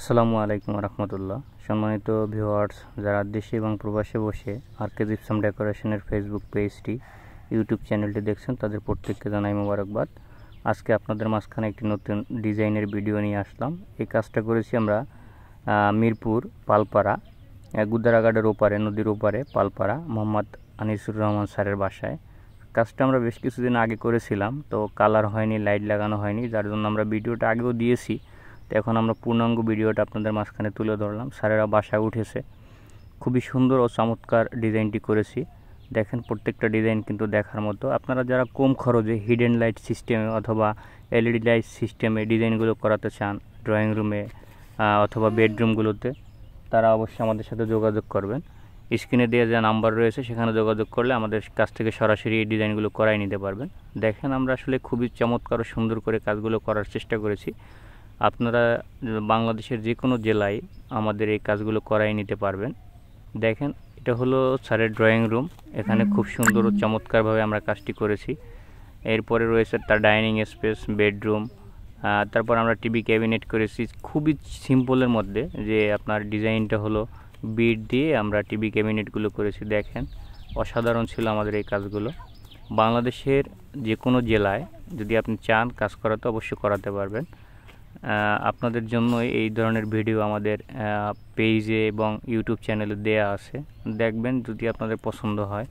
আসসালামু আলাইকুম রহমতুল্লাহ। সম্মানিত ভিউয়ার্স, যারা দেশে এবং প্রবাসে বসে আরকে জিপসাম ডেকোরেশনের ফেসবুক পেজটি, ইউটিউব চ্যানেলটি দেখছেন, তাদের প্রত্যেককে জানাই মোবারকবাদ। আজকে আপনাদের মাঝখানে একটি নতুন ডিজাইনের ভিডিও নিয়ে আসলাম। এই কাজটা করেছি আমরা মিরপুর পালপাড়া, গুদারাঘাটের ওপারে, নদীর ওপারে পালপাড়া, মোহাম্মদ আনিসুর রহমান স্যারের বাসায়। কাজটা আমরা বেশ কিছুদিন আগে করেছিলাম, তো কালার হয়নি, লাইট লাগানো হয়নি, যার জন্য আমরা ভিডিওটা আগেও দিয়েছি। তো এখন আমরা পূর্ণাঙ্গ ভিডিওটা আপনাদের মাঝখানে তুলে ধরলাম। স্যারেরা বাসায় উঠেছে, খুবই সুন্দর ও চমৎকার ডিজাইনটি করেছি। দেখেন, প্রত্যেকটা ডিজাইন কিন্তু দেখার মতো। আপনারা যারা কম খরচে হিডেন লাইট সিস্টেমে অথবা এলইডি লাইট সিস্টেমে ডিজাইনগুলো করাতে চান ড্রয়িং রুমে অথবা বেডরুমগুলোতে, তারা অবশ্যই আমাদের সাথে যোগাযোগ করবেন। স্ক্রিনে দেওয়া যে নাম্বার রয়েছে সেখানে যোগাযোগ করলে আমাদের কাছ থেকে সরাসরি এই ডিজাইনগুলো করাই নিতে পারবেন। দেখেন, আমরা আসলে খুবই চমৎকার ও সুন্দর করে কাজগুলো করার চেষ্টা করেছি। আপনারা বাংলাদেশের যে কোনো জেলায় আমাদের এই কাজগুলো করাই নিতে পারবেন। দেখেন, এটা হলো স্যারের ড্রয়িং রুম। এখানে খুব সুন্দর ও চমৎকারভাবে আমরা কাজটি করেছি। এরপরে রয়েছে তার ডাইনিং স্পেস, বেডরুম, তারপর আমরা টিভি ক্যাবিনেট করেছি খুবই সিম্পলের মধ্যে। যে আপনার ডিজাইনটা হলো বিট দিয়ে আমরা টিভি ক্যাবিনেটগুলো করেছি। দেখেন, অসাধারণ ছিল আমাদের এই কাজগুলো। বাংলাদেশের যে কোনো জেলায় যদি আপনি চান কাজ করাতে, অবশ্যই করাতে পারবেন। আপনাদের জন্য এই ধরনের ভিডিও আমাদের পেজে এবং ইউটিউব চ্যানেলে দেয়া আছে, দেখবেন যদি আপনাদের পছন্দ হয়।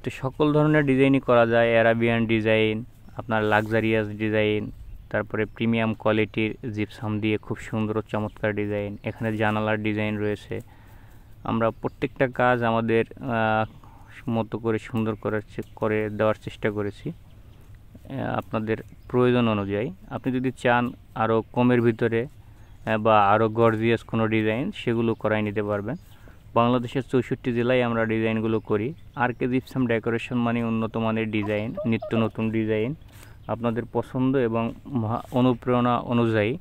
তো সকল ধরনের ডিজাইনই করা যায়, অ্যারাবিয়ান ডিজাইন, আপনার লাক্সারিয়াস ডিজাইন, তারপরে প্রিমিয়াম কোয়ালিটির জিপসাম দিয়ে খুব সুন্দর ও চমৎকার ডিজাইন। এখানে জানালার ডিজাইন রয়েছে। আমরা প্রত্যেকটা কাজ আমাদের মতো করে সুন্দর করে দেওয়ার চেষ্টা করেছি আপনাদের প্রয়োজন অনুযায়ী। আপনি যদি চান আরও কমের ভিতরে বা আরও গর্জিয়াস কোনো ডিজাইন, সেগুলো করাই নিতে পারবেন। বাংলাদেশের 64 জেলায় আমরা ডিজাইনগুলো করি। আরকে জিপসাম ডেকোরেশন মানে উন্নত মানের ডিজাইন, নিত্য নতুন ডিজাইন, আপনাদের পছন্দ এবং অনুপ্রেরণা অনুযায়ী,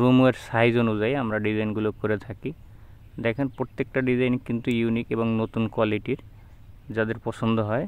রুমের সাইজ অনুযায়ী আমরা ডিজাইনগুলো করে থাকি। দেখেন, প্রত্যেকটা ডিজাইন কিন্তু ইউনিক এবং নতুন কোয়ালিটির। যাদের পছন্দ হয়